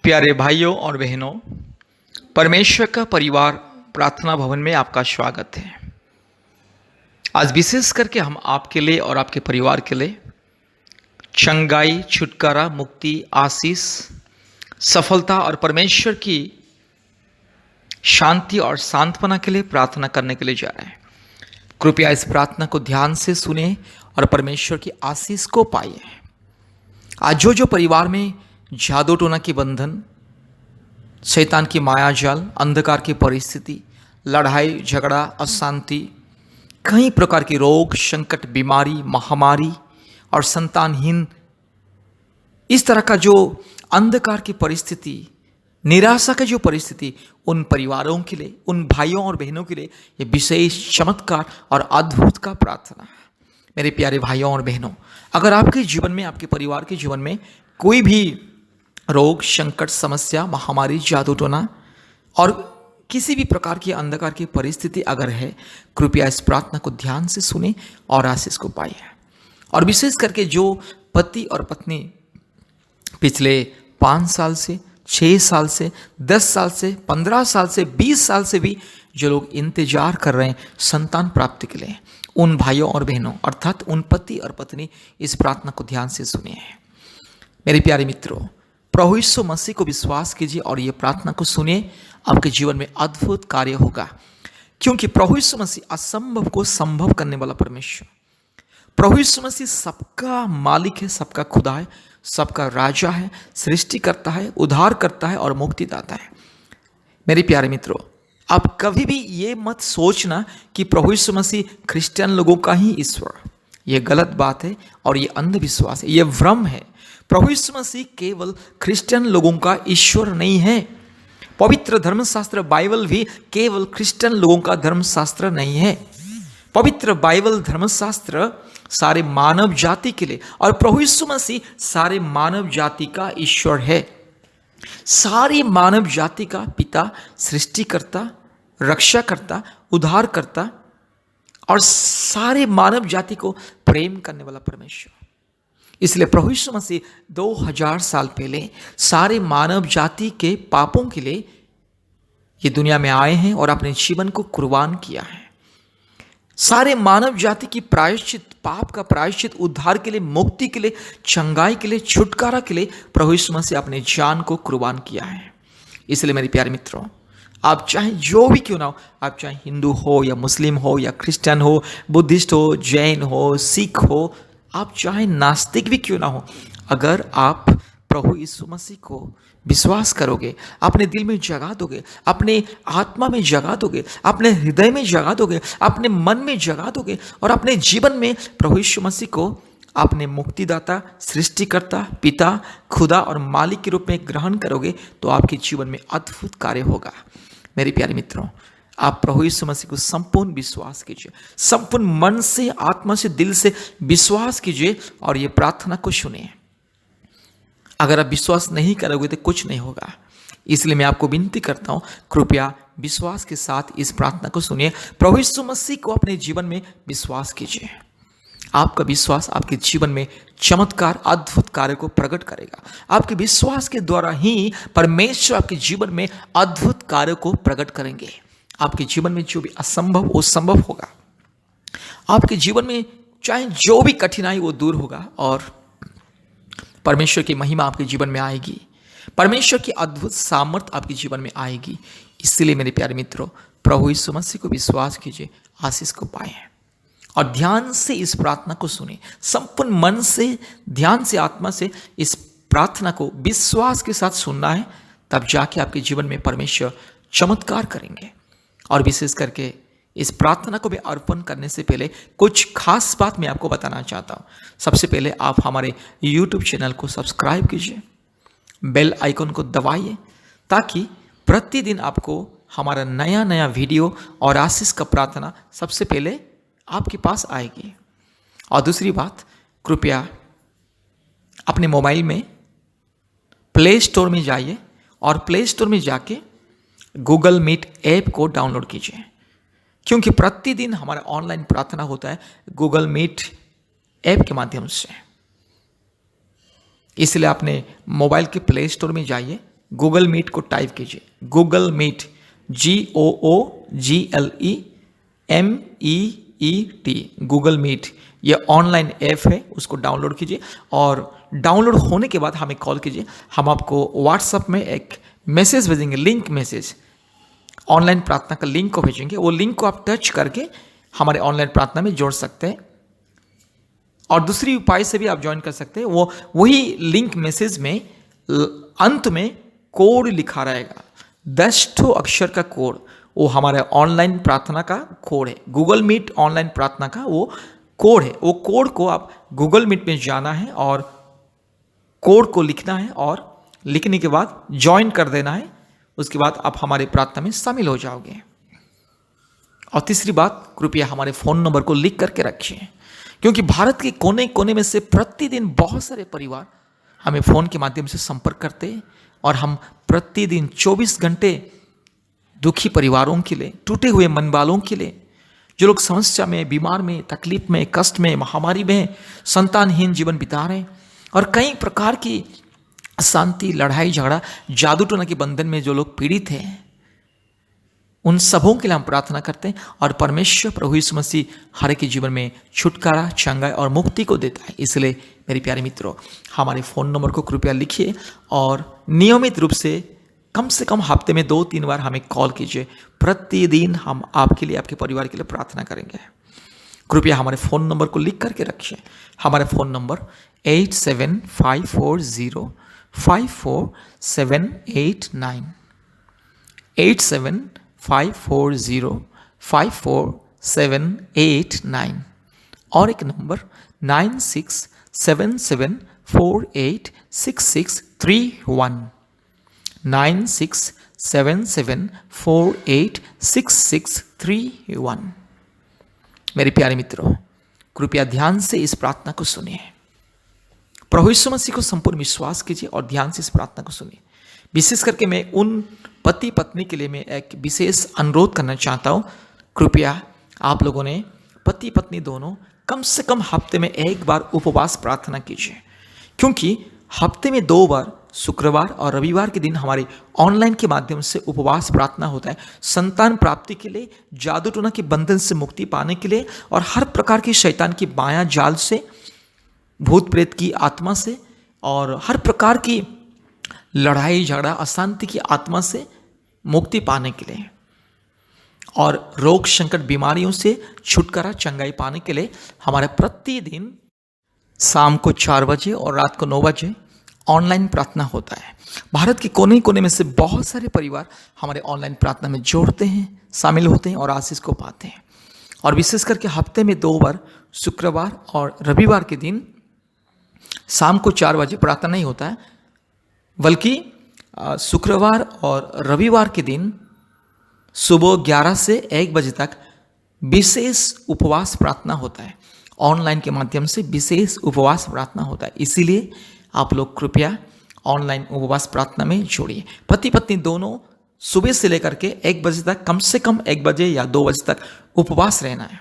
प्यारे भाइयों और बहनों, परमेश्वर का परिवार प्रार्थना भवन में आपका स्वागत है। आज विशेष करके हम आपके लिए और आपके परिवार के लिए चंगाई, छुटकारा, मुक्ति, आशीष, सफलता और परमेश्वर की शांति और सांत्वना के लिए प्रार्थना करने के लिए जा रहे हैं। कृपया इस प्रार्थना को ध्यान से सुने और परमेश्वर की आशीष को पाइए। आज जो परिवार में जादू टोना के बंधन, शैतान की माया जाल, अंधकार की परिस्थिति, लड़ाई झगड़ा, अशांति, कई प्रकार के रोग, संकट, बीमारी, महामारी और संतानहीन, इस तरह का जो अंधकार की परिस्थिति, निराशा की जो परिस्थिति, उन परिवारों के लिए, उन भाइयों और बहनों के लिए ये विशेष चमत्कार और अद्भुत का प्रार्थना। मेरे प्यारे भाइयों और बहनों, अगर आपके जीवन में, आपके परिवार के जीवन में कोई भी रोग, संकट, समस्या, महामारी, जादू टोना और किसी भी प्रकार की अंधकार की परिस्थिति अगर है, कृपया इस प्रार्थना को ध्यान से सुने और आशीष को पाइए। और विशेष करके जो पति और पत्नी पिछले 5 साल से, 6 साल से, 10 साल से, 15 साल से, 20 साल से भी जो लोग इंतजार कर रहे हैं संतान प्राप्ति के लिए, उन भाइयों और बहनों अर्थात उन पति और पत्नी इस प्रार्थना को ध्यान से सुनिए। मेरे प्यारे मित्रों, प्रभु यीशु मसीह को विश्वास कीजिए और ये प्रार्थना को सुनिए। आपके जीवन में अद्भुत कार्य होगा, क्योंकि प्रभु यीशु मसीह असंभव को संभव करने वाला परमेश्वर, प्रभु यीशु मसीह सबका मालिक है, सबका खुदा है, सबका राजा है, सृष्टि करता है, उद्धार करता है और मुक्ति दाता है। मेरे प्यारे मित्रों, आप कभी भी ये मत सोचना कि प्रभु यीशु मसीह क्रिश्चियन लोगों का ही ईश्वर। ये गलत बात है और ये अंधविश्वास है, ये भ्रम है। प्रभु यीशु मसीह केवल क्रिश्चियन लोगों का ईश्वर नहीं है। पवित्र धर्मशास्त्र बाइबल भी केवल क्रिश्चियन लोगों का धर्मशास्त्र नहीं है। पवित्र बाइबल धर्मशास्त्र सारे मानव जाति के लिए, और प्रभु यीशु मसीह सारे मानव जाति का ईश्वर है। सारी मानव जाति का पिता, सृष्टिकर्ता, रक्षाकर्ता, उद्धारकर्ता और सारे मानव जाति को प्रेम करने वाला परमेश्वर। इसलिए प्रभु यीशु मसीह 2000 साल पहले सारे मानव जाति के पापों के लिए ये दुनिया में आए हैं और अपने जीवन को कुर्बान किया है। सारे मानव जाति की प्रायश्चित, पाप का प्रायश्चित, उद्धार के लिए, मुक्ति के लिए, चंगाई के लिए, छुटकारा के लिए प्रभु यीशु मसीह अपने जान को कुर्बान किया है। इसलिए मेरे प्यारे मित्रों, आप चाहे जो भी क्यों ना हो, आप चाहे हिंदू हो या मुस्लिम हो या क्रिश्चियन हो, बुद्धिस्ट हो, जैन हो, सिख हो, आप चाहे नास्तिक भी क्यों ना हो, अगर आप प्रभु यीशु मसीह को विश्वास करोगे, अपने दिल में जगा दोगे, अपने आत्मा में जगा दोगे, अपने हृदय में जगा दोगे, अपने मन में जगा दोगे और अपने जीवन में प्रभु यीशु मसीह को अपने मुक्तिदाता, सृष्टिकर्ता, पिता, खुदा और मालिक के रूप में ग्रहण करोगे, तो आपके जीवन में अद्भुत कार्य होगा। मेरे प्यारे मित्रों, आप प्रभु यीशु मसीह को संपूर्ण विश्वास कीजिए, संपूर्ण मन से, आत्मा से, दिल से विश्वास कीजिए और ये प्रार्थना को सुनिए। अगर आप विश्वास नहीं करोगे तो कुछ नहीं होगा। इसलिए मैं आपको विनती करता हूँ, कृपया विश्वास के साथ इस प्रार्थना को सुनिए। प्रभु यीशु मसीह को अपने जीवन में विश्वास कीजिए। आपका विश्वास आपके जीवन में चमत्कार, अद्भुत कार्य को प्रकट करेगा। आपके विश्वास के द्वारा ही परमेश्वर आपके जीवन में अद्भुत कार्य को प्रकट करेंगे। आपके जीवन में जो भी असंभव वो संभव होगा। आपके जीवन में चाहे जो भी कठिनाई वो दूर होगा और परमेश्वर की महिमा आपके जीवन में आएगी। परमेश्वर की अद्भुत सामर्थ्य आपके जीवन में आएगी। इसलिए मेरे प्यारे मित्रों, प्रभु यीशु मसीह को विश्वास कीजिए, आशीष को पाएं और ध्यान से इस प्रार्थना को सुने। संपूर्ण मन से, ध्यान से, आत्मा से इस प्रार्थना को विश्वास के साथ सुनना है, तब जाके आपके जीवन में परमेश्वर चमत्कार करेंगे। और विशेष करके इस प्रार्थना को भी अर्पण करने से पहले कुछ खास बात मैं आपको बताना चाहता हूँ। सबसे पहले आप हमारे YouTube चैनल को सब्सक्राइब कीजिए, बेल आइकन को दबाइए, ताकि प्रतिदिन आपको हमारा नया नया वीडियो और आशीष का प्रार्थना सबसे पहले आपके पास आएगी। और दूसरी बात, कृपया अपने मोबाइल में प्ले स्टोर में जाइए और प्ले स्टोर में जाके गूगल मीट ऐप को डाउनलोड कीजिए, क्योंकि प्रतिदिन हमारा ऑनलाइन प्रार्थना होता है गूगल मीट ऐप के माध्यम से। इसलिए अपने मोबाइल के प्ले स्टोर में जाइए, गूगल मीट को टाइप कीजिए, Google Meet, GOOGLEMEET, Google Meet. ये ऑनलाइन ऐप है, उसको डाउनलोड कीजिए और डाउनलोड होने के बाद हमें कॉल कीजिए। हम आपको व्हाट्सएप में एक मैसेज भेजेंगे, लिंक मैसेज, ऑनलाइन प्रार्थना का लिंक को भेजेंगे। वो लिंक को आप टच करके हमारे ऑनलाइन प्रार्थना में जोड़ सकते हैं और दूसरी उपाय से भी आप ज्वाइन कर सकते हैं। वो वही लिंक मैसेज में अंत में कोड लिखा रहेगा, 10 अक्षर का कोड, वो हमारे ऑनलाइन प्रार्थना का कोड है। गूगल मीट ऑनलाइन प्रार्थना का वो कोड है। वो कोड को आप गूगल मीट में जाना है और कोड को लिखना है और लिखने के बाद ज्वाइन कर देना है। उसके बाद आप हमारे प्रार्थना में शामिल हो जाओगे। और तीसरी बात, कृपया हमारे फ़ोन नंबर को लिख करके रखिए, क्योंकि भारत के कोने कोने में से प्रतिदिन बहुत सारे परिवार हमें फ़ोन के माध्यम से संपर्क करते हैं और हम प्रतिदिन 24 घंटे दुखी परिवारों के लिए, टूटे हुए मन वालों के लिए, जो लोग समस्या में, बीमार में, तकलीफ में, कष्ट में, महामारी में, संतानहीन जीवन बिता रहे हैं और कई प्रकार की अशांति, लड़ाई झगड़ा, जादू टोना के बंधन में जो लोग पीड़ित हैं, उन सबों के लिए हम प्रार्थना करते हैं और परमेश्वर प्रभु यीशु मसीह हर एक के जीवन में छुटकारा, चंगाई और मुक्ति को देता है। इसलिए मेरे प्यारे मित्रों, हमारे फ़ोन नंबर को कृपया लिखिए और नियमित रूप से कम हफ्ते में 2-3 बार हमें कॉल कीजिए। प्रतिदिन हम आपके लिए, आपके परिवार के लिए प्रार्थना करेंगे। कृपया हमारे फ़ोन नंबर को लिख करके रखिए। हमारा फ़ोन नंबर 8754054789, 8754054789 और एक नंबर 9677486631, 9677486631। मेरे प्यारे मित्रों, कृपया ध्यान से इस प्रार्थना को सुनिए। प्रभु यीशु मसीह को संपूर्ण विश्वास कीजिए और ध्यान से इस प्रार्थना को सुनिए। विशेष करके मैं उन पति पत्नी के लिए मैं एक विशेष अनुरोध करना चाहता हूँ। कृपया आप लोगों ने, पति पत्नी दोनों, कम से कम हफ्ते में 1 बार उपवास प्रार्थना कीजिए, क्योंकि हफ्ते में 2 बार, शुक्रवार और रविवार के दिन हमारे ऑनलाइन के माध्यम से उपवास प्रार्थना होता है, संतान प्राप्ति के लिए, जादू टोना के बंधन से मुक्ति पाने के लिए और हर प्रकार की शैतान की माया जाल से, भूत प्रेत की आत्मा से और हर प्रकार की लड़ाई झगड़ा, अशांति की आत्मा से मुक्ति पाने के लिए और रोग संकट बीमारियों से छुटकारा, चंगाई पाने के लिए हमारे प्रतिदिन शाम को 4 बजे और रात को 9 बजे ऑनलाइन प्रार्थना होता है। भारत के कोने कोने में से बहुत सारे परिवार हमारे ऑनलाइन प्रार्थना में जोड़ते हैं, शामिल होते हैं और आशीष को पाते हैं। और विशेष करके हफ्ते में 2 बार, शुक्रवार और रविवार के दिन शाम को 4 बजे प्रार्थना नहीं होता है, बल्कि शुक्रवार और रविवार के दिन सुबह 11 से 1 बजे तक विशेष उपवास प्रार्थना होता है। ऑनलाइन के माध्यम से विशेष उपवास प्रार्थना होता है। इसीलिए आप लोग कृपया ऑनलाइन उपवास प्रार्थना में जोड़िए। पति पत्नी दोनों सुबह से लेकर के 1 बजे तक, कम से कम 1 बजे या 2 बजे तक उपवास रहना है।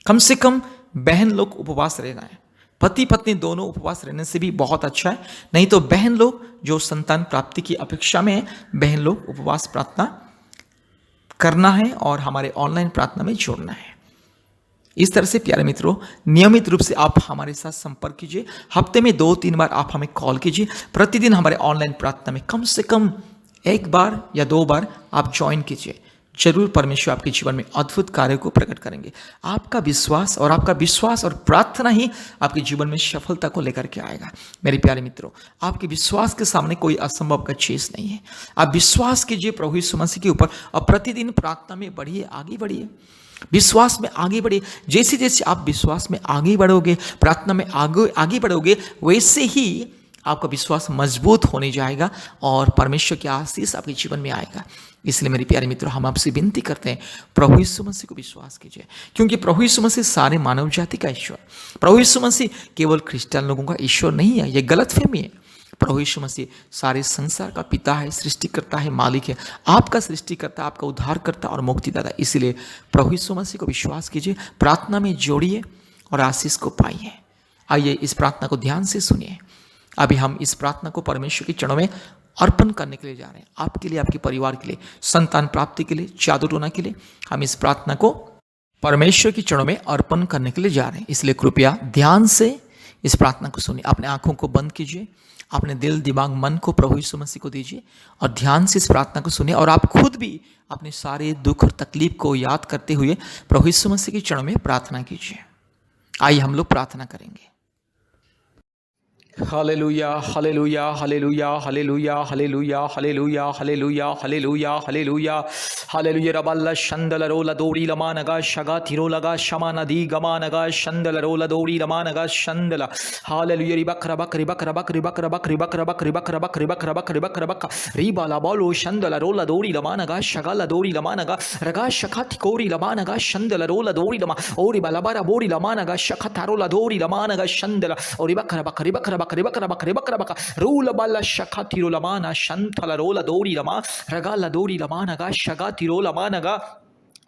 कम से कम बहन लोग उपवास रहना है। पति पत्नी दोनों उपवास रहने से भी बहुत अच्छा है। नहीं तो बहन लोग जो संतान प्राप्ति की अपेक्षा में है, बहन लोग उपवास प्रार्थना करना है और हमारे ऑनलाइन प्रार्थना में जोड़ना है। इस तरह से प्यारे मित्रों, नियमित रूप से आप हमारे साथ संपर्क कीजिए। हफ्ते में 2-3 बार आप हमें कॉल कीजिए। प्रतिदिन हमारे ऑनलाइन प्रार्थना में कम से कम 1 बार या 2 बार आप ज्वाइन कीजिए। जरूर परमेश्वर आपके जीवन में अद्भुत कार्य को प्रकट करेंगे। आपका विश्वास और प्रार्थना ही आपके जीवन में सफलता को लेकर के आएगा। मेरे प्यारे मित्रों, आपके विश्वास के सामने कोई असंभव का चीज नहीं है। आप विश्वास कीजिए प्रभु यीशु मसीह के ऊपर और प्रतिदिन प्रार्थना में बढ़िए, आगे बढ़िए, विश्वास में आगे बढ़िए। जैसे जैसे आप विश्वास में आगे बढ़ोगे, प्रार्थना में आगे बढ़ोगे, वैसे ही आपका विश्वास मजबूत होने जाएगा और परमेश्वर की आशीष आपके जीवन में आएगा। इसलिए मेरे प्यारे मित्रों, हम आपसे विनती करते हैं, प्रभु यीशु मसीह को विश्वास कीजिए, क्योंकि प्रभु यीशु मसीह सारे मानव जाति का ईश्वर, प्रभु यीशु मसीह केवल क्रिश्चियन लोगों का ईश्वर नहीं है। यह गलतफहमी है। प्रभु यीशु मसीह सारे संसार का पिता है, सृष्टिकर्ता है, मालिक है, आपका सृष्टिकर्ता, आपका उद्धारकर्ता और मुक्तिदाता। इसलिए प्रभु यीशु मसीह को विश्वास कीजिए, प्रार्थना में जोड़िए और आशीष को पाइए। आइए इस प्रार्थना को ध्यान से सुनिए। अभी हम इस प्रार्थना को परमेश्वर के चरणों में अर्पण करने के लिए जा रहे हैं, आपके लिए, आपके परिवार के लिए, संतान प्राप्ति के लिए, जादू टोना के लिए। हम इस प्रार्थना को परमेश्वर के चरणों में अर्पण करने के लिए जा रहे हैं। इसलिए कृपया ध्यान से इस प्रार्थना को सुनिए। अपने आंखों को बंद कीजिए, अपने दिल, दिमाग, मन को प्रभु यीशु मसीह को दीजिए और ध्यान से इस प्रार्थना को सुनिए। और आप खुद भी अपने सारे दुख और तकलीफ को याद करते हुए प्रभु यीशु मसीह के चरणों में प्रार्थना कीजिए। आइए हम लोग प्रार्थना करेंगे। Hallelujah, hallelujah, hallelujah, hallelujah, hallelujah, hallelujah, hallelujah, hallelujah, hallelujah, hallelujah. रबल्ला शंदल रोला दोरी लमा नगा शगा तिरो लगा शमा नदी गमा नगा शंदल रोला दोरी लमा नगा शंदला। हालेलुया। रिबक रबक रिबक रबक रिबक रबक रिबक रबक रिबक रबक रिबक रबक रिबक रबक रिबा लाबालो शंदल रोला दोरी लमा नगा शगा ला दोरी लमा नगा रगा शखाति कोरी लमा नगा शंदल रोला दोरी लमा ओरी बालाबारा बोरी लमा नगा शखतारोला दोरी लमा नगा शंदला ओरी बक रबक रिबक रबक रिबक रबक रिबक रबक रूल बाला शखा तिरो लमाना शंथल रोला दोरी लमा रगा ला दोरी लमानगा शगा तिरो लमानगा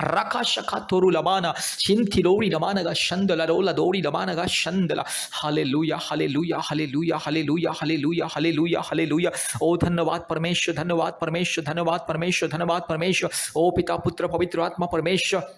रका शखा तोरु लमाना चिंथिरोरी लमानगा शंदला रोला दोरी लमानगा शंदला। Hallelujah, hallelujah, hallelujah, hallelujah, hallelujah, hallelujah, hallelujah. ओ धन्यवाद परमेश्वर, धन्यवाद परमेश्वर, धन्यवाद परमेश्वर, धन्यवाद परमेश्वर। ओ पिता, पुत्र, पवित्र आत्मा परमेश्वर,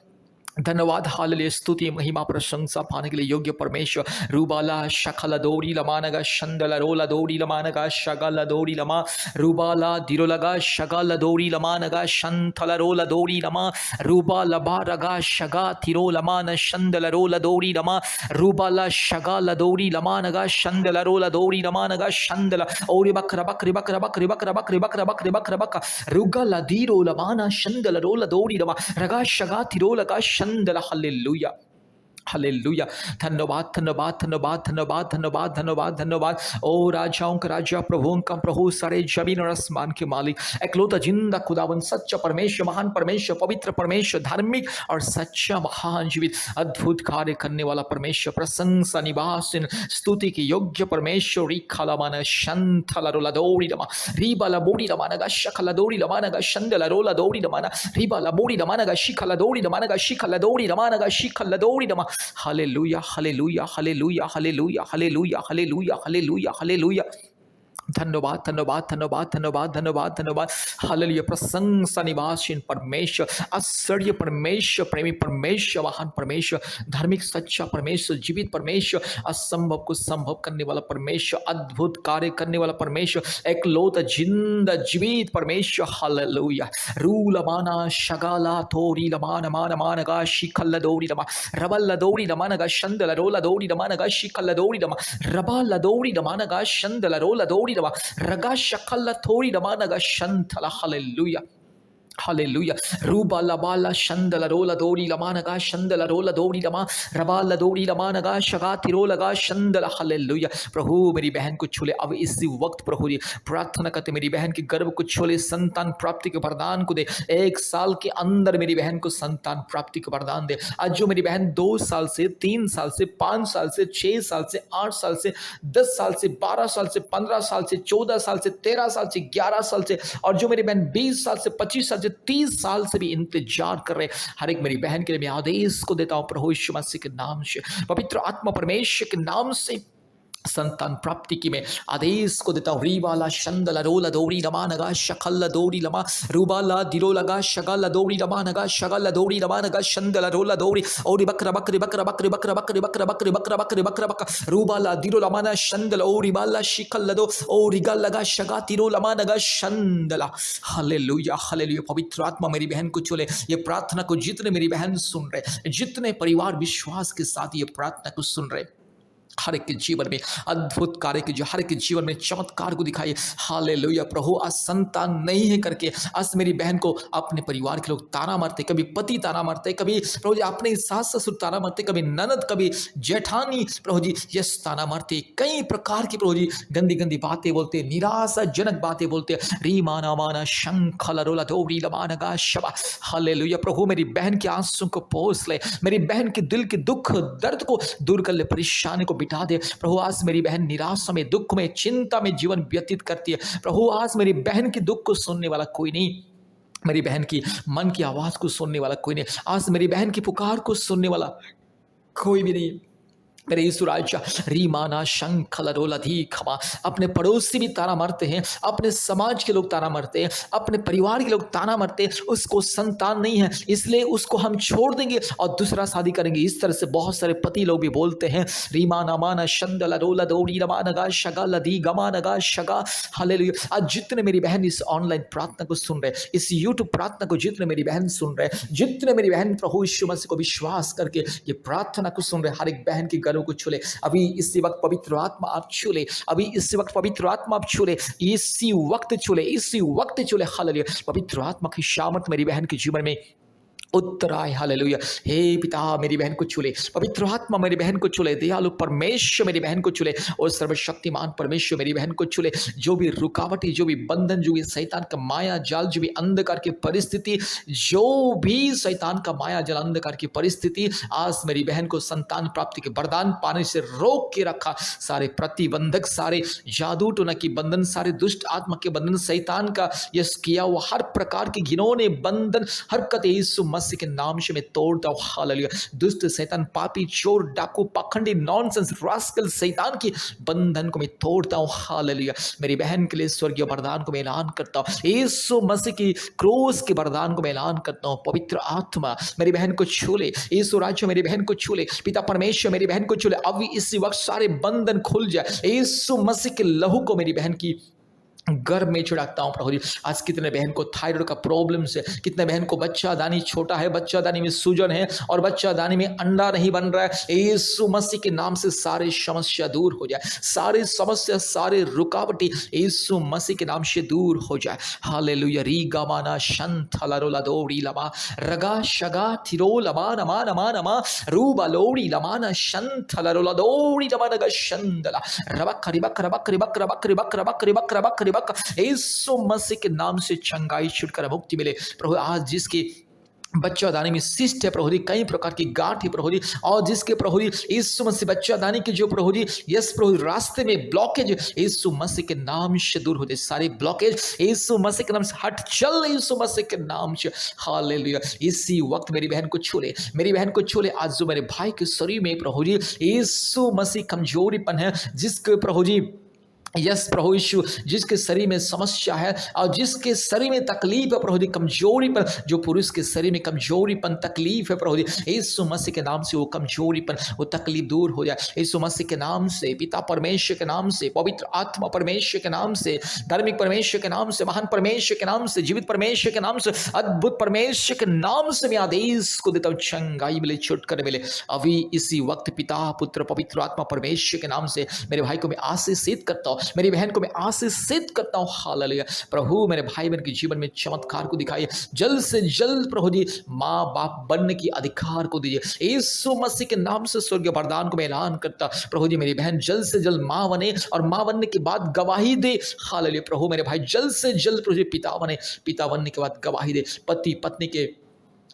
धन्यवाद। हालेलुया, स्तुति, महिमा, प्रशंसा पाने के लिए योग्य परमेश्वर। रूबाला शखला दोरी लमानगा शंदला रोला दोरी लमानगा शगला दोरी लमा रूबाला दिरोलगा शगला दोरी लमानगा शंथला रोला दोरी लमा रूबाला बारगा शगा तिरो लमान शंदला रोला दोरी लमा रूबाला शगला दोरी लमानगा शंदला रोला दोरी लमानगा शंदला ओरी बकरा बकरी बकरा बकरी बकरा बकरी बकरा बकरी बकरा बक रुगला दीरो लमाना शंदला रोला दोरी लमा रगा शगा तिरो लगा हालेलुया, हालेलुया। धन्यवाद, धन्यवाद, धन्यवाद, धन्यवाद, धन्यवाद, धन्यवाद, धन्यवाद। ओ राजाओं का राजा, प्रभुओं का प्रभु, सारे जमीन और आसमान के मालिक, एकलौता जिंदा खुदावन, सच्चा परमेश्वर, महान परमेश्वर, पवित्र परमेश्वर, धार्मिक और सच्चा, महान, जीवित, अद्भुत कार्य करने वाला परमेश्वर, प्रशंसा निवासन, स्तुति के योग्य परमेश्वर। रिखालामाना शंथला रोला दोरी लमा रिबाला बोरी लमानगा शखला दोरी लमानगा शंदला रोला दोरी लमाना रिबाला बोरी लमानगा शिखला दोरी लमानगा शिखला दोरी लमानगा शिखला दोरी लमा। Hallelujah, hallelujah, hallelujah, hallelujah, hallelujah, hallelujah, hallelujah, hallelujah. धन्यवाद, धन्यवाद, धन्यवाद, धन्यवाद, धन्यवाद, धन्यवाद। हालेलुया, प्रशंसा निवासीन परमेश्वर, आश्चर्य परमेश्वर, प्रेमी परमेश्वर, महान परमेश्वर, धार्मिक सच्चा परमेश्वर, जीवित परमेश्वर, असंभव को संभव करने वाला परमेश्वर, अद्भुत कार्य करने वाला परमेश्वर, एकलौता जिंदा जीवित परमेश्वर। हालेलुया। रूलमाना शगाला थोरी लमान मान मानगा शिखल दौरी लमा रबल दौरी लमानगा शंदल रोला दौरी लमानगा शिखल दौरी लमा रबल दौरी लमानगा शंदल रोला दौरी रगा शखल थोड़ी रमानगा शंथला। Hallelujah, hallelujah. रूबा लबाला शंदला रोला दोरी लमानगा शंदला रोला दोरी लमा रबाला दोरी लमानगा शगा तिरो लगा शंदला। हालेलुया। प्रभु मेरी बहन को छूले अब इसी वक्त। प्रभु जी प्रार्थना करते मेरी बहन के गर्भ को छूले, संतान प्राप्ति के वरदान को दे। 1 साल के अंदर मेरी बहन को संतान प्राप्ति का वरदान दे। आज जो मेरी बहन 2 साल से, 3 साल से, 5 साल से, 6 साल से, 8 साल से, 10 साल से, 12 साल से, 15 साल से, 14 साल से, 13 साल से, 11 साल से, और जो मेरी बहन 20 साल से, 25 साल से, 30 साल से भी इंतजार कर रहे, हर एक मेरी बहन के लिए मैं आदेश को देता हूं प्रभु यीशु मसीह के नाम से, पवित्र आत्मा परमेश्वर के नाम से संतान प्राप्ति की मैं आदेश को देता हूँ। रीबाला शंदला रोला दौरी लमा नगा शखल दौरी लमा रूबाला दिरो लगा शगल दौरी लमा नगा शगल दौरी लमा नगा शंदला रोला दौरी और बकरा बकरी बकरा बकरी बकरा बकरी बकरा बकरी बकरा बकरी बकरा बक रूबाला दिरो लमाना शंदला ओ रिबाला शिखल दो ओ रिगल लगा शगा तिरो लमा नगा शंदला। Hallelujah, hallelujah. पवित्र आत्मा मेरी बहन को चले। ये प्रार्थना को जितने मेरी बहन सुन रहे, जितने परिवार विश्वास के साथ ये प्रार्थना को सुन रहे, हर एक के जीवन में अद्भुत कार्य की, जो हर एक के जीवन में चमत्कार को दिखाइए। हालेलुया। प्रभु आज संतान नहीं है करके आज मेरी बहन को अपने परिवार के लोग ताना मारते, कभी पति ताना मारते, कभी प्रभु जी अपने सास ससुर ताना मारते, कभी ननद, कभी जेठानी प्रभु जी यस ताना मारते, कई प्रकार की प्रभु जी गंदी गंदी बातें बोलते, निराशाजनक बातें बोलते। री माना माना शंखल रोला दोरी लमानगा शबा। हालेलुया। प्रभु मेरी बहन के आंसू को पोंछ ले, मेरी बहन के दिल के दुख दर्द को दूर कर ले, परेशानी को मिटा दे। प्रभु आज मेरी बहन निराशा में, दुख में, चिंता में जीवन व्यतीत करती है। प्रभु आज मेरी बहन के दुख को सुनने वाला कोई नहीं, मेरी बहन की मन की आवाज को सुनने वाला कोई नहीं, आज मेरी बहन की पुकार को सुनने वाला कोई भी नहीं। मेरे यीशु राजा रीमाना शंखलरोलधी खमा, अपने पड़ोसी भी ताना मारते हैं, अपने समाज के लोग ताना मारते हैं, अपने परिवार के लोग ताना मारते हैं, उसको संतान नहीं है इसलिए उसको हम छोड़ देंगे और दूसरा शादी करेंगे। इस तरह से बहुत सारे पति लोग भी बोलते हैं। रीमाना माना शंदला रोला दौड़ी रमानगा शगा लधी गमानगा शगा। हालेलुया। आज जितने मेरी बहन इस ऑनलाइन प्रार्थना को सुन रहे, इस यूट्यूब प्रार्थना को जितने मेरी बहन सुन रहे, जितने मेरी बहन प्रभु यीशु मसीह को विश्वास करके ये प्रार्थना को सुन रहे, हर एक बहन की घरों को छूले अभी इसी वक्त। पवित्र आत्मा आप छूले अभी इसी वक्त। पवित्र आत्मा आप छूले इसी वक्त, छूले इसी वक्त छूले। हालेलुया। पवित्र आत्मा की सामर्थ मेरी बहन के जीवन में उत्तर आए। हालेलुया। हे पिता मेरी बहन को छूले, पवित्र आत्मा मेरी बहन को छूले, दयालु परमेश्वर मेरी बहन को छूले और सर्वशक्तिमान परमेश्वर मेरी बहन को छूले। जो भी रुकावटें, जो भी बंधन, जो भी शैतान का माया जाल, जो भी अंधकार की परिस्थिति, जो भी शैतान का माया जाल अंधकार की परिस्थिति आज मेरी बहन को संतान प्राप्ति के वरदान पाने से रोक के रखा। सारे प्रतिबंधक, सारे जादू टोना की बंधन, सारे दुष्ट आत्मा के बंधन, शैतान का यस किया हुआ हर प्रकार के घिनौने बंधन, हरकत यीशु मसीह के नाम से मैं तोड़ता हूं। हालेलुया। दुष्ट शैतान, पापी, चोर, डाकू, पाखंडी, नॉनसेंस, रास्कल शैतान की बंधन को मैं तोड़ता हूं। हालेलुया। मेरी बहन के लिए स्वर्गीय वरदान को मैं ऐलान करता हूं। यीशु मसीह की क्रूस के वरदान को मैं ऐलान करता हूं। पवित्र आत्मा मेरी बहन को छूले, यीशु राजा मेरी बहन को छूले, पिता परमेश्वर मेरी बहन को छूले। अभी इसी वक्त सारे बंधन खुल जाए यीशु मसीह के लहू को मेरी बहन की गर्भ में छिड़कता हूं प्रभु जी। आज कितने बहन को थायराइड का प्रॉब्लम से, कितने बहन को बच्चा दानी छोटा है, बच्चा दानी में सूजन है और बच्चा दानी में अंडा नहीं बन रहा है। यीशु मसीह के नाम से सारी समस्या दूर हो जाए, सारी समस्या, सारे रुकावटें यीशु मसीह के नाम से दूर हो जाए। हालेलुया। री गमाना शंथला रोला दोड़ी लमा रगा शगा थिरो लमा नमा नमा नमा रूबा लोड़ी लमाना शंथला रोला दोड़ी लमा रगा शंदला रबक रिबक रबक रिबक रबक रिबक रबक रिबक रबक रिबक। यीशु मसीह के नाम से चंगाई छुटकारा मुक्ति मिले प्रभु। आज जिसकी बच्चा दानी में सिस्ट है प्रभु जी, कई प्रकार की गांठ है प्रभु जी, और जिसके प्रभु जी यीशु मसीह बच्चा दानी के जो प्रभु जी यस प्रभु रास्ते में ब्लॉकेज यीशु मसीह के नाम से दूर हो जाए। सारे ब्लॉकेज यीशु मसीह के नाम से हट चल यीशु मसीह के नाम से। हालेलुया। इसी वक्त मेरी बहन को छूले, मेरी बहन को छूले। आज जो मेरे भाई के शरीर में प्रभु जी यीशु मसीह कमजोरीपन है, जिसके प्रभु जी यस प्रभु यीशु जिसके शरीर में समस्या है और जिसके शरीर में तकलीफ है प्रभु जी, कमजोरीपन, जो पुरुष के शरीर में कमजोरीपन तकलीफ है प्रभु जी, यीशु मसीह के नाम से वो कमजोरीपन, वो तकलीफ दूर हो जाए यीशु मसीह के नाम से। पिता परमेश्वर के नाम से, पवित्र आत्मा परमेश्वर के नाम से, धार्मिक परमेश्वर के नाम से, महान परमेश्वर के नाम से, जीवित परमेश्वर के नाम से, अद्भुत परमेश्वर के नाम से मैं आदेश को देता हूं, चंगाई मिले, छुटकारा मिले अभी इसी वक्त। पिता पुत्र पवित्र आत्मा परमेश्वर के नाम से मेरे भाई को मैं आशीषित करता हूं, मेरी बहन को मैं आशीषित करता हूं। हालेलुया। प्रभु मेरे भाई बहन के जीवन में चमत्कार को दिखाइए, जल्द से जल्द प्रभु जी माँ बाप बनने की अधिकार को दीजिए यीशु मसीह के नाम से। स्वर्गीय वरदान को मैं ऐलान करता प्रभु जी, मेरी बहन जल्द से जल्द माँ बने और माँ बनने के बाद गवाही दे। हालेलुया। प्रभु मेरे भाई जल्द से जल्द प्रभु जी पिता बने, पिता बनने के बाद गवाही दे, पति पत्नी के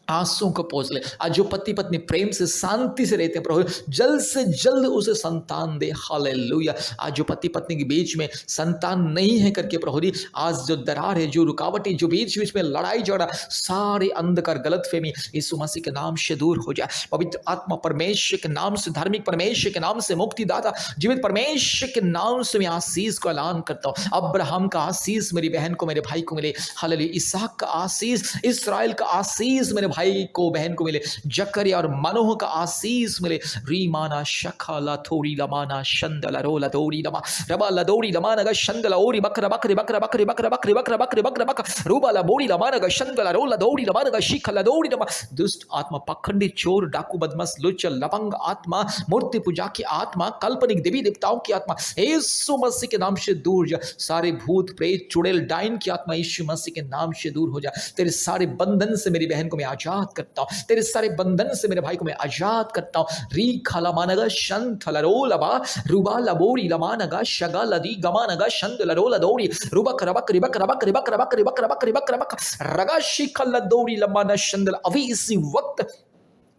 आंसुओं को पोंछ ले। आज जो पति पत्नी प्रेम से शांति से रहते हैं प्रभु जल्द से जल्द उसे संतान दे। हालेलुया। आज जो पति पत्नी के बीच में संतान नहीं है करके प्रभु जी आज जो दरार है, जो रुकावटें, जो बीच बीच में लड़ाई झगड़ा, सारे अंधकार गलतफहमी यीशु मसीह के नाम से दूर हो जाए। पवित्र आत्मा परमेश्वर के नाम से, धार्मिक परमेश्वर के नाम से, मुक्तिदाता जीवित परमेश्वर के नाम से मैं आशीष को ऐलान करता हूँ। अब्राहम का आशीष मेरी बहन को, मेरे भाई को मिले। हालेलुया। इसहाक का आशीष, इस्राएल का आशीष मेरे भाई को, बहन को मिले। जकरिया और मनोह का आशीष मिले। रीमाना शखाला थोड़ी लमाना शंदला रोला दौड़ी लमा रबा लदौड़ी लमाना ग शंदला ओरी बकरा बकरे बकरा बकरे बकरा बकरे बकरा बकरे बकरा बक रूबा ला बोड़ी लमाना ग शंदला रोला दौड़ी लमाना ग शिखला दौड़ी लमा। दुष्ट आत्मा, पखंडी, चोर, डाकू, बदमाश, लुच्चा, लपंग आत्मा, मूर्ति पूजा की आत्मा, काल्पनिक देवी देवताओं की आत्मा यीशु मसीह के नाम से दूर जा। सारे भूत प्रेत चुड़ैल डाइन की आत्मा यीशु मसीह के नाम से दूर हो जा। तेरे सारे बंधन से मेरी बहन को मैं आजाद करता हूं, तेरे सारे बंधन से मेरे भाई को मैं आजाद करता हूं। री खाला मानगा शंथ लरो लबा रुबा लबोरी लमानगा शगा लदी गमानगा शंद लरो लदोरी रुबक रबक रिबक रबक रिबक रबक रिबक रबक रिबक रबक रगा शिखल लदोरी लमाना शंद। अभी इसी वक्त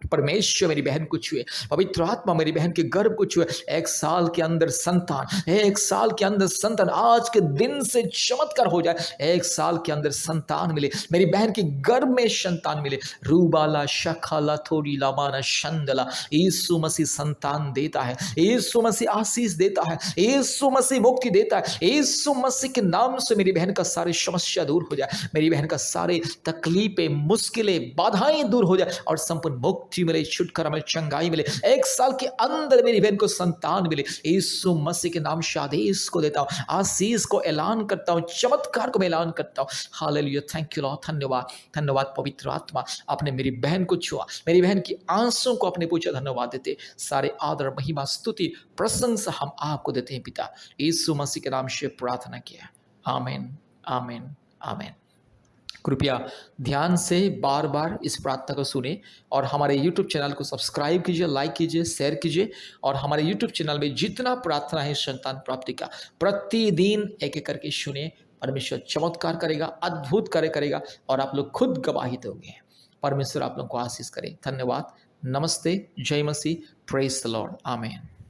परमेश्वर मेरी बहन को छुए, पवित्र आत्मा मेरी बहन के गर्भ को छुए। 1 साल के अंदर संतान, 1 साल के अंदर संतान, आज के दिन से चमत्कार हो जाए। 1 साल के अंदर संतान मिले, मेरी बहन के गर्भ में संतान मिले। रूबाला शखाला थोड़ी लामाना शंदला, यीशु मसीह संतान देता है, यीशु मसीह आशीष देता है, यीशु मसीह मुक्ति देता है। यीशु मसीह के नाम से मेरी बहन का सारी समस्या दूर हो जाए, मेरी बहन का सारे तकलीफें, मुश्किलें, बाधाएं दूर हो जाए और संपूर्ण मुक्ति मिले, छुटकारा मिले, चंगाई मिले। 1 साल के अंदर मेरी बहन को संतान मिले। यीशु मसीह के नाम से आदेश को देता हूं, आशीष को ऐलान करता हूं, चमत्कार को मैं ऐलान करता हूं। हालेलुया, थैंक यू लॉर्ड, धन्यवाद, धन्यवाद पवित्र आत्मा, आपने मेरी बहन को छुआ, मेरी बहन की आंसुओं को अपने पूछा। धन्यवाद देते, सारे आदर, महिमा, स्तुति, प्रशंसा हम आपको देते हैं पिता। यीशु मसीह के नाम से प्रार्थना किया, आमीन, आमीन, आमीन। कृपया ध्यान से बार बार इस प्रार्थना को सुने और हमारे YouTube चैनल को सब्सक्राइब कीजिए, लाइक कीजिए, शेयर कीजिए। और हमारे YouTube चैनल में जितना प्रार्थना है संतान प्राप्ति का, प्रतिदिन एक एक करके सुने। परमेश्वर चमत्कार करेगा, अद्भुत करेगा और आप लोग खुद गवाही दोगे। परमेश्वर आप लोग को आशीष करे। धन्यवाद, नमस्ते, जय मसीह, प्रेज द लॉर्ड, आमीन।